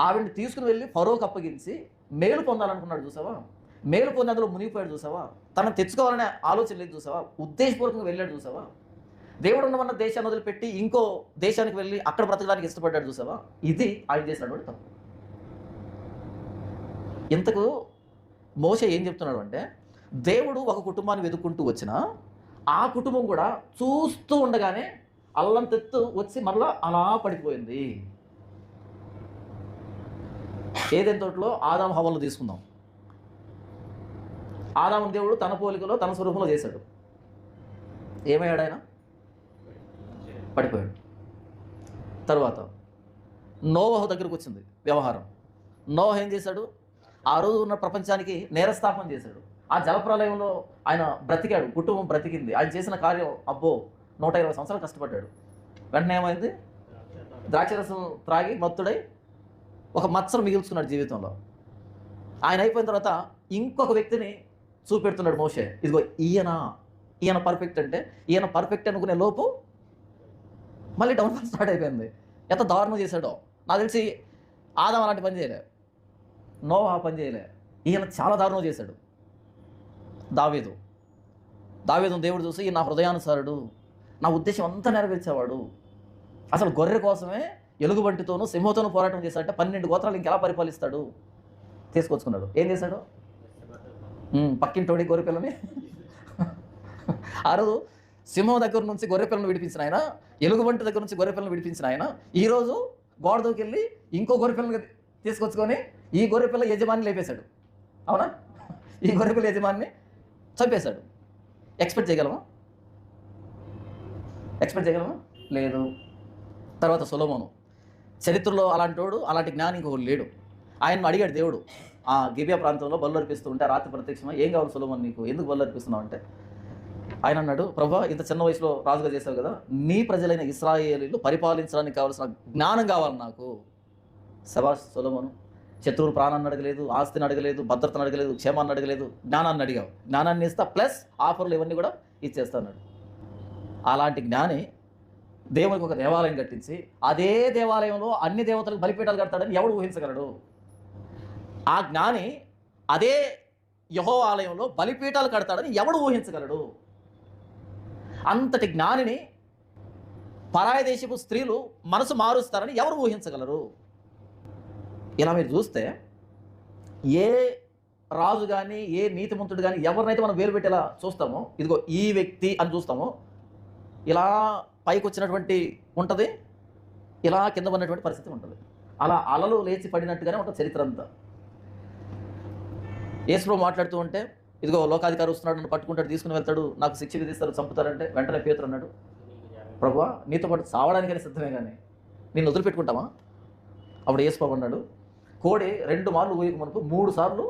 ఆవిడని తీసుకుని వెళ్ళి ఫరోకి అప్పగించి మేలు పొందాలనుకున్నాడు చూసావా, మేలు పొంది అందులో మునిగిపోయాడు చూసావా, తనను తెచ్చుకోవాలనే ఆలోచన లేదు చూసావా, ఉద్దేశపూర్వకంగా వెళ్ళాడు చూసావా, దేవుడు ఉన్నమన్న దేశాన్ని వదిలిపెట్టి ఇంకో దేశానికి వెళ్ళి అక్కడ బ్రతకడానికి ఇష్టపడ్డాడు చూసావా. ఇది ఆయన చేసినటువంటి తప్పు. ఇంతకు మోషే ఏం చెప్తున్నాడు అంటే, దేవుడు ఒక కుటుంబాన్ని వెతుక్కుంటూ వచ్చినా ఆ కుటుంబం కూడా చూస్తూ ఉండగానే అల్లం తెత్తు వచ్చి మరలా అలా పడిపోయింది. ఏదైనా తోటలో ఆదాము హవ్వలను తీసుకుందాం. ఆదాము దేవుడు తన పోలికలో తన స్వరూపంలో చేశాడు. ఏమయ్యాడు ఆయన? పడిపోయాడు. తర్వాత నోవహు దగ్గరకు వచ్చింది వ్యవహారం. నోవహు ఏం చేశాడు? ఆ రోజు ఉన్న ప్రపంచానికి నేరస్థాపన చేశాడు. ఆ జలప్రలయంలో ఆయన బ్రతికాడు, కుటుంబం బ్రతికింది. ఆయన చేసిన కార్యం అబ్బో 120 సంవత్సరాలు కష్టపడ్డాడు. వెంటనే ఏమైంది? ద్రాక్షరసం త్రాగి మత్తుడై ఒక మత్సరం మిగిల్చుకున్నాడు జీవితంలో. ఆయన అయిపోయిన తర్వాత ఇంకొక వ్యక్తిని చూపెడుతున్నాడు మోషే. ఇదిగో ఈయన పర్ఫెక్ట్ అంటే, ఈయన పర్ఫెక్ట్ అనుకునే లోపు మళ్ళీ డౌన్ఫాల్ స్టార్ట్ అయిపోయింది. ఎంత దారుణం చేశాడో. నాకు తెలిసి ఆదాం అలాంటి పని చేయలే, నోవహు ఆ పని చేయలే. ఈయన చాలా దారుణం చేశాడు. దావీదు దేవుడు చూసి ఈ నా హృదయానుసారుడు, నా ఉద్దేశం అంతా నెరవేర్చేవాడు. అసలు గొర్రె కోసమే ఎలుగుబంటితోనూ సింహతోనూ పోరాటం చేశాడంటే 12 గోత్రాలు ఇంకెలా పరిపాలిస్తాడు? తీసుకొచ్చుకున్నాడు. ఏం చేశాడు? పక్కింటోడి గొర్రె పిల్లని ఆ రోజు సింహం దగ్గర నుంచి గొర్రె పిల్లను విడిపించిన ఆయన, ఎలుగుబంటి దగ్గర నుంచి గొర్రె పిల్లను విడిపించిన ఆయన ఈరోజు గోడదోకి వెళ్ళి ఇంకో గొర్రె పిల్లని తీసుకొచ్చుకొని ఈ గొర్రె పిల్ల యజమాని లేపేశాడు. అవునా? ఈ గొర్రె పిల్ల యజమాని చంపేశాడు. ఎక్స్పెక్ట్ చేయగలమా? లేదు. తర్వాత సొలొమోను చరిత్రలో అలాంటి జ్ఞాని ఇంకొకరు లేడు. ఆయన్ను అడిగాడు దేవుడు ఆ గిబియా ప్రాంతంలో బలు అర్పిస్తూ ఉంటే రాత్రి ప్రత్యక్షమై, ఏం కావాలి సొలొమోను నీకు, ఎందుకు బలు అర్పిస్తున్నావు అంటే, ఆయన అన్నాడు, ప్రభా ఇంత చిన్న వయసులో రాజుగా చేశావు కదా, నీ ప్రజలైన ఇశ్రాయేలీయులు పరిపాలించడానికి కావాల్సిన జ్ఞానం కావాలి నాకు. శబాష్ సొలొమోను, శత్రువులు ప్రాణాన్ని అడగలేదు, ఆస్తిని అడగలేదు, భద్రతను అడగలేదు, క్షేమాన్ని అడగలేదు, జ్ఞానాన్ని అడిగావు. జ్ఞానాన్ని ఇస్తా ప్లస్ ఆఫర్లు ఇవన్నీ కూడా ఇచ్చేస్తా అన్నాడు. అలాంటి జ్ఞాని దేవునికి ఒక దేవాలయం కట్టించి అదే దేవాలయంలో అన్ని దేవతలకు బలిపీఠాలు కడతాడని ఎవడు ఊహించగలడు? ఆ జ్ఞాని అదే యెహోవా ఆలయంలో బలిపీఠాలు కడతాడని ఎవడు ఊహించగలడు? అంతటి జ్ఞానిని పరాయ దేశపు స్త్రీలు మనసు మారుస్తారని ఎవరు ఊహించగలరు? ఇలా మీరు చూస్తే ఏ రాజు కానీ ఏ నీతిమంతుడు కానీ ఎవరినైతే మనం వేలు పెట్టేలా చూస్తామో, ఇదిగో ఈ వ్యక్తి అని చూస్తామో, ఇలా పైకి వచ్చినటువంటి ఉంటుంది, ఇలా కింద పడినటువంటి పరిస్థితి ఉంటుంది. అలా అలలు లేచి పడినట్టుగానే ఉంటుంది చరిత్ర అంతా. యేసు మాట్లాడుతూ ఉంటే, ఇదిగో లోకాధికారి వస్తున్నాడు, నన్ను పట్టుకుంటాడు, తీసుకుని వెళ్తాడు, నాకు శిక్ష విధిస్తారు, చంపుతారంటే వెంటనే పేతురు అన్నాడు, ప్రభువా నీతో పాటు చావడానికైనా సిద్ధమే కానీ నిన్ను వదిలిపెట్టుకుంటామా? అప్పుడు యేసు అన్నాడు, కోడి 2 మార్లు ఊయక మనకు 3 సార్లు,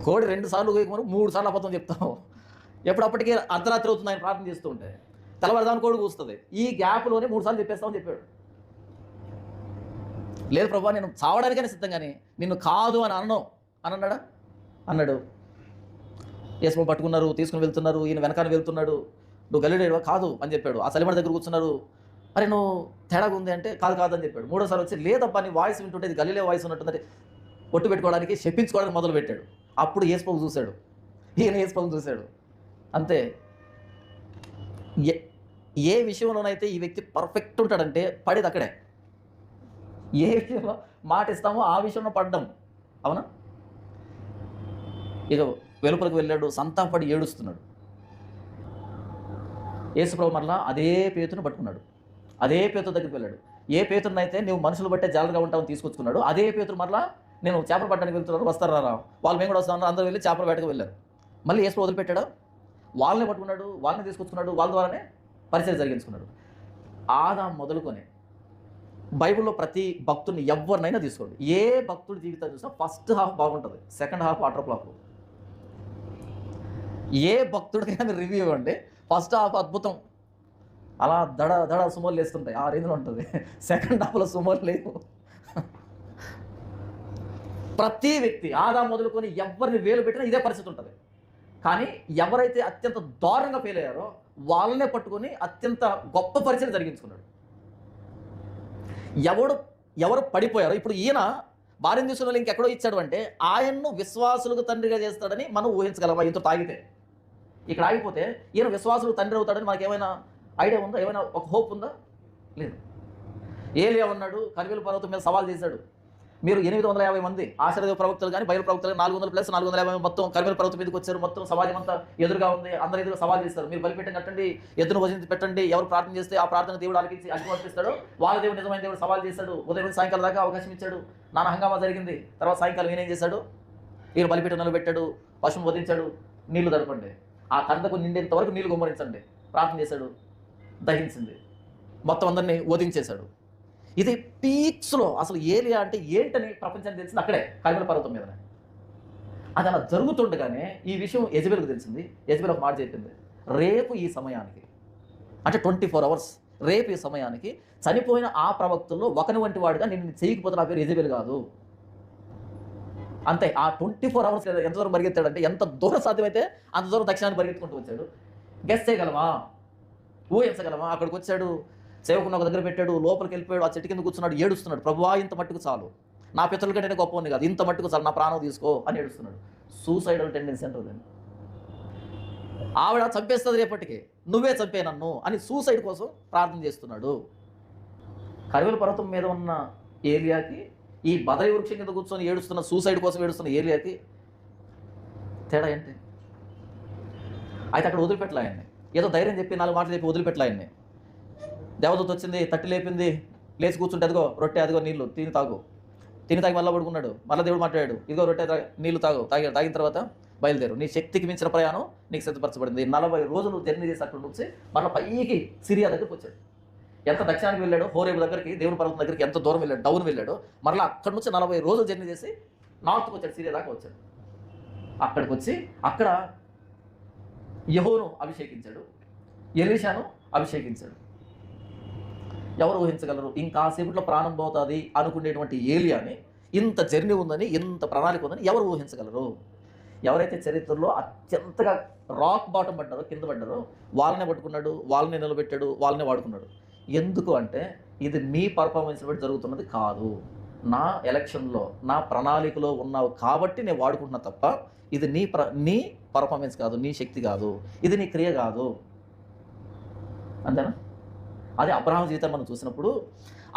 కోడి 2 సార్లు ఊయక మనకు 3 సార్లు అబద్ధం చెప్తాము. ఎప్పుడప్పటికీ అర్ధరాత్రి అవుతుంది ఆయన ప్రార్థన చేస్తూ ఉంటే, తెల్లవారుదాని కోడి కూస్తుంది, ఈ గ్యాప్లోనే 3 సార్లు చెప్పేస్తామని చెప్పాడు. లేదు ప్రభా నేను చావడానికైనా సిద్ధం కానీ నిన్ను కాదు అని అన్నాడా? అన్నాడు. యేసు పట్టుకున్నారు, తీసుకుని వెళ్తున్నారు, ఈయన వెనకాల వెళ్తున్నాడు, నువ్వు గలిలేడువా? కాదు అని చెప్పాడు. ఆ సలిమడ దగ్గర కూర్చున్నారు, అరే నువ్వు తేడాగా ఉంది అంటే కాదని చెప్పాడు. 3వ సారి వచ్చి లేదబ్బా నీ వాయిస్ వింటుంటే ఇది గలిలే వాయిస్ ఉన్నట్టుందంటే ఒట్టు పెట్టుకోవడానికి చెప్పించుకోవడానికి మొదలు పెట్టాడు. అప్పుడు యేసు చూశాడు, ఈయన యేసు చూశాడు. అంతే. ఏ విషయంలోనైతే ఈ వ్యక్తి పర్ఫెక్ట్ ఉంటాడంటే పడేది అక్కడే. ఏ విషయంలో మాట ఇస్తామో ఆ విషయంలో పడ్డం. అవునా? ఇక వెలుపలకు వెళ్ళాడు, సంతాపడి ఏడుస్తున్నాడు. యేసుప్రభు మరలా అదే పేతును పట్టుకున్నాడు, అదే పేతురు దగ్గరికి వెళ్ళాడు. ఏ పేతురునైతే నువ్వు మనుషులు బట్టే జాగ్రత్తగా ఉంటావని తీసుకొచ్చుకున్నాడు, అదే పేతురు మరలా నేను చేపలు పట్టడానికి వెళ్తున్నాను, వస్తారా? వాళ్ళు మేము కూడా వస్తాను, అందరూ వెళ్ళి చేపలు వేటకు వెళ్ళారు. మళ్ళీ యేసు వదిలిపెట్టాడా? వాళ్ళని పట్టుకున్నాడు, వాళ్ళని తీసుకొచ్చుకున్నాడు, వాళ్ళ ద్వారానే పరిచయం జరిగించుకున్నాడు. ఆదాం మొదలుకొని బైబిల్లో ప్రతి భక్తుడిని ఎవరినైనా తీసుకోండి, ఏ భక్తుడి జీవితం చూసినా ఫస్ట్ హాఫ్ బాగుంటుంది, సెకండ్ హాఫ్ వాటర్ ఫ్లాప్. ఏ భక్తుడికైనా మీరు రివ్యూ ఇవ్వండి, ఫస్ట్ హాఫ్ అద్భుతం, అలా దడ సుమోలు వేస్తుంటాయి, ఆ రేంజ్లో ఉంటుంది. సెకండ్ హాఫ్లో సుమోలు లేవు. ప్రతి వ్యక్తి ఆదాం మొదలుకొని ఎవరిని వేలు పెట్టినా ఇదే పరిస్థితి ఉంటుంది. కానీ ఎవరైతే అత్యంత దారుణంగా ఫెయిల్ అయ్యారో వాళ్ళనే పట్టుకొని అత్యంత గొప్ప పరిచయం జరిగించుకున్నాడు. ఎవడు ఎవరు పడిపోయారో ఇప్పుడు ఈయన భార్యను తీసుకున్న వాళ్ళు ఇంకెక్కడో ఇచ్చాడు అంటే ఆయన్ను విశ్వాసులకు తండ్రిగా చేస్తాడని మనం ఊహించగలమా ఇంత తాగితే? ఇక్కడ ఆగిపోతే ఈయన విశ్వాసులకు తండ్రి అవుతాడని మనకి ఏమైనా ఐడియా ఉందా? ఏమైనా ఒక హోప్ ఉందా? లేదు. ఏలియా ఉన్నాడు, కర్మేలు పర్వతం మీద సవాల్ చేశాడు. మీరు 850 మంది ఆశ్రయ ప్రవక్తలు కానీ బయలు ప్రవక్తలు 400 ప్లస్ 450 మొత్తం కర్మేలు పర్వతం మీదకి వచ్చారు. మొత్తం సమాజం అంతా ఎదురుగా ఉంది, అందరి ఎదురుగా సవాల్ చేస్తారు. మీరు బలిపీఠం కట్టండి, ఎద్దును భజించి పెట్టండి, ఎవరు ప్రార్థన చేస్తే ఆ ప్రార్థన దేవుడు ఆలకించి అగ్ని వర్తిస్తాడు. వాళ్ళ దేవుడు నిజమైన దేవుడు సవాల్ చేశాడు. ఉదయం నుంచి సాయంకాలం దాకా అవకాశం ఇచ్చాడు. నాన్న హంగామా జరిగింది. తర్వాత సాయంకాలం ఈయన ఏం చేశాడు? ఈయన బలిపీఠం నిలబెట్టాడు, పశువును వధించాడు, నీళ్లు తడపండి, ఆ కందకు నిండేంత వరకు నీళ్లు గుమ్మరించండి, ప్రార్థన చేశాడు, దహించింది, మొత్తం అందరినీ వధించేశాడు. ఇది పీక్స్లో అసలు ఏలియా అంటే ఏంటని ప్రపంచానికి తెలిసింది అక్కడే కర్మేలు పర్వతం మీదనే. అది అలా జరుగుతుండగానే ఈ విషయం యెజబెల్కు తెలిసింది. యెజబెల్ ఒక మాట చెప్పింది, రేపు ఈ సమయానికి అంటే 24 hours రేపు ఈ సమయానికి చనిపోయిన ఆ ప్రవక్తుల్లో ఒకని వంటి వాడుగా నేను చేయకపోతే నా పేరు యెజబెల్ కాదు. అంతే. ఆ 24 hours ఎంత దూరం పరిగెత్తాడంటే ఎంత దూరం సాధ్యమైతే అంత దూరం దక్షిణాన్ని పరిగెత్తుకుంటూ వచ్చాడు. గెస్ చేయగలమా? ఊహించగలమా? అక్కడికి వచ్చాడు, సేవకుని ఒక దగ్గర పెట్టాడు, లోపలికి వెళ్ళిపోయాడు, ఆ చెట్టు కింద కూర్చున్నాడు, ఏడుస్తున్నాడు. ప్రభువా ఇంత మట్టుకు చాలు, నా పితరుల కంటే గొప్పవాడిని కాదు, ఇంత మట్టుకు చాలు, నా ప్రాణం తీసుకో అని ఏడుస్తున్నాడు. సూసైడల్ టెండెన్సీ అంటారు. ఆవిడ చంపేస్తుంది రేపటికి, నువ్వే చంపే నన్ను అని సూసైడ్ కోసం ప్రార్థన చేస్తున్నాడు. కర్మేలు పర్వతం మీద ఉన్న ఏలియాకి, ఈ బదరి వృక్షం కింద కూర్చొని ఏడుస్తున్న సూసైడ్ కోసం ఏడుస్తున్న ఏలియాకి తేడా ఏంటి? అయితే అక్కడ వదిలిపెట్టలే ఆయన్ని. ఏదో ధైర్యం చెప్పి 4 మాటలు చెప్పి వదిలిపెట్టలే ఆయన్ని. దేవదూత వచ్చింది, తట్టి లేపింది, లేచి కూర్చుంటే అదిగో రొట్టె, అదిగో నీళ్ళు, తిని తాగు. తిని తాగి మళ్ళీ పడుకున్నాడు. మళ్ళీ దేవుడు మాట్లాడాడు, ఇదిగో రొట్టె, నీళ్ళు తాగు. తాగిన తర్వాత బయలుదేరు, నీ శక్తికి మించిన ప్రయాణం నీకు సిద్ధపరచబడింది. 40 రోజులు జర్నీ చేసి అక్కడ నుంచి మళ్ళీ పైకి సిరియా దగ్గరికి వచ్చాడు. ఎంత దక్షిణానికి వెళ్ళాడు, హోరేబు దగ్గరికి, దేవుని పర్వతం దగ్గరికి ఎంత దూరం వెళ్ళాడు, డౌన్ వెళ్ళాడు. మళ్ళీ అక్కడ నుంచి 40 రోజులు జర్నీ చేసి నార్త్కి వచ్చాడు, సిరియా దాకా వచ్చాడు. అక్కడికి వచ్చి అక్కడ యెహోను అభిషేకించాడు, ఎలీషాను అభిషేకించాడు. ఎవరు ఊహించగలరు? ఇంకాసేపట్లో ప్రాణం పోతుంది అనుకునేటువంటి ఏలియాని ఇంత జర్నీ ఉందని, ఇంత ప్రణాళిక ఉందని ఎవరు ఊహించగలరు? ఎవరైతే చరిత్రలో అత్యంతగా రాక్ బాటం పడ్డారో, కింద పడ్డారో వాళ్ళనే పట్టుకున్నాడు, వాళ్ళని నిలబెట్టాడు, వాళ్ళనే వాడుకున్నాడు. ఎందుకు అంటే ఇది నీ పర్ఫార్మెన్స్ బట్టి జరుగుతున్నది కాదు, నా ఎలక్షన్లో నా ప్రణాళికలో ఉన్నావు కాబట్టి నేను వాడుకుంటున్నా తప్ప ఇది నీ పర్ఫార్మెన్స్ కాదు, నీ శక్తి కాదు, ఇది నీ క్రియ కాదు. అంతేనా? అదే అబ్రహాం జీవితం మనం చూసినప్పుడు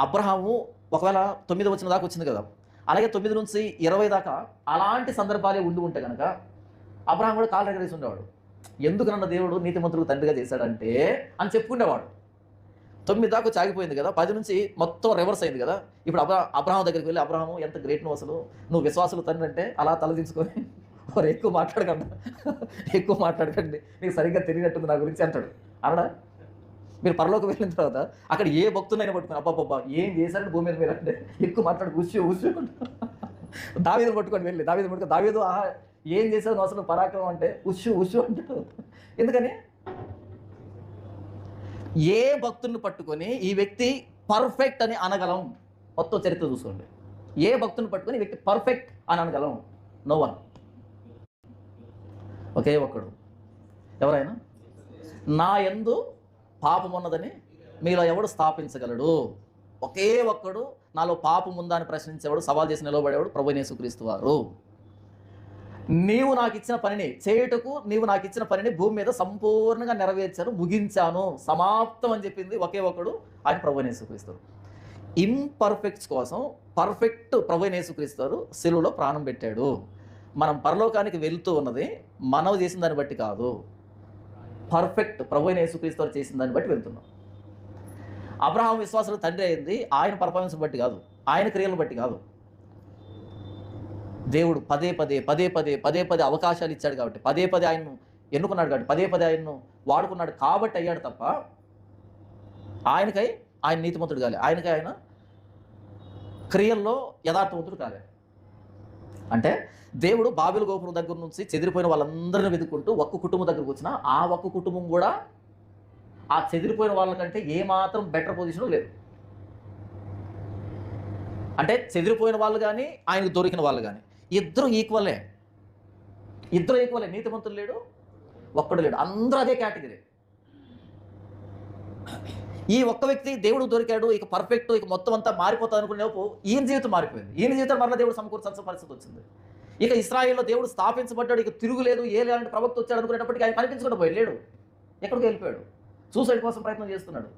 అబ్రహాము ఒకవేళ 9 వచ్చిన దాకా వచ్చింది కదా, అలాగే 9 నుంచి 20 దాకా అలాంటి సందర్భాలే ఉండి ఉంటే కనుక అబ్రహాం కూడా కాలు దగ్గరేసి ఉండేవాడు. ఎందుకు నన్ను దేవుడు నీతిమంతులకు తండ్రిగా చేశాడంటే అని చెప్పుకునేవాడు. 9 దాకా చాగిపోయింది కదా, 10 నుంచి మొత్తం రివర్స్ అయింది కదా. ఇప్పుడు అబ్రహాం దగ్గరికి వెళ్ళి, అబ్రహాము ఎంత గ్రేట్ నువ్వు, అసలు నువ్వు విశ్వాసులు తండ్రి అంటే అలా తలదించుకొని, వారు ఎక్కువ మాట్లాడకండి, నీకు సరిగ్గా తెలియనట్టుంది నా గురించి అంటాడు. అనడా? మీరు పరలోకి వెళ్ళిన తర్వాత అక్కడ ఏ భక్తునైనా పట్టుకుని, అబ్బాబ్బా ఏం చేశారంటే భూమి మీద మీరు అంటే ఎక్కువ మాట్లాడు, ఉచ్చు దావీదుని పట్టుకొని వెళ్ళి, దావీదు ఆహా ఏం చేశారు నువ్వు అసలు పరాక్రమం అంటే ఉచ్చు అంటాడు. ఎందుకని? ఏ భక్తుని పట్టుకొని ఈ వ్యక్తి పర్ఫెక్ట్ అని అనగలం? మొత్తం చరిత్ర చూసుకోండి. ఏ భక్తుని పట్టుకొని ఈ వ్యక్తి పర్ఫెక్ట్ అని అనగలం? No one. ఒకే ఒక్కడు. ఎవరైనా నా యందు పాపం ఉన్నదని మీలో ఎవడు స్థాపించగలడు? ఒకే ఒక్కడు నాలో పాపం ఉందా అని ప్రశ్నించేవాడు, సవాల్ చేసి నిలబడేవాడు ప్రభువైన యేసుక్రీస్తు వారు. నీవు నాకు ఇచ్చిన పనిని చేయుటకు, నీవు నాకు ఇచ్చిన పనిని భూమి మీద సంపూర్ణంగా నెరవేర్చాను, ముగించాను, సమాప్తం అని చెప్పింది ఒకే ఒకడు, ఆయన ప్రభువైన యేసుక్రీస్తు. ఇంపర్ఫెక్ట్స్ కోసం పర్ఫెక్ట్ ప్రభువైన యేసుక్రీస్తు వారు సిలువలో ప్రాణం పెట్టాడు. మనం పరలోకానికి వెళ్తూ ఉన్నది మనం చేసిన దాన్ని బట్టి కాదు, పర్ఫెక్ట్ ప్రభువైన యేసుక్రీస్తు వారు చేసిన దాన్ని బట్టి వెళ్తున్నాం. అబ్రహాం విశ్వాసులకు తండ్రి అయింది ఆయన పర్ఫార్మెన్స్ బట్టి కాదు, ఆయన క్రియలను బట్టి కాదు. దేవుడు పదే పదే అవకాశాలు ఇచ్చాడు కాబట్టి, పదే ఆయన్ను ఎన్నుకున్నాడు కాబట్టి, పదే ఆయన్ను వాడుకున్నాడు కాబట్టి అయ్యాడు తప్ప ఆయనకై ఆయన నీతిమంతుడు కాలే, ఆయనకై ఆయన క్రియల్లో యథార్థవంతుడు కాలే. అంటే దేవుడు బాబెలు గోపురం దగ్గర నుంచి చెదిరిపోయిన వాళ్ళందరినీ వెతుక్కుంటూ ఒక్క కుటుంబం దగ్గరకు వచ్చినా ఆ ఒక్క కుటుంబం కూడా ఆ చెదిరిపోయిన వాళ్ళకంటే ఏమాత్రం బెటర్ పొజిషన్లో లేదు. అంటే చెదిరిపోయిన వాళ్ళు కానీ ఆయనకు దొరికిన వాళ్ళు కానీ ఇద్దరు ఈక్వలే. నీతిమంతులు లేడు, ఒక్కడు లేడు, అందరూ అదే కేటగిరీ. ఈ ఒక్క వ్యక్తి దేవుడు దొరికాడు, ఇక పర్ఫెక్ట్, ఇక మొత్తం అంతా మారిపోతుంది అనుకునేపు ఈయన జీవితం మారిపోయింది. ఈయన జీవితం మరలా దేవుడు సమకూర్చాల్సిన పరిస్థితి వచ్చింది. ఇక ఇశ్రాయేల్లో దేవుడు స్థాపించబడ్డాడు, ఇక తిరుగులేదు, ఏ లేదంటే ప్రవక్త వచ్చాడు అనుకునేటప్పటికి ఆయన కనిపించకుండా పోయి లేడు, ఎక్కడికి వెళ్ళిపోయాడు, సూసైడ్ కోసం ప్రయత్నం చేస్తున్నాడు.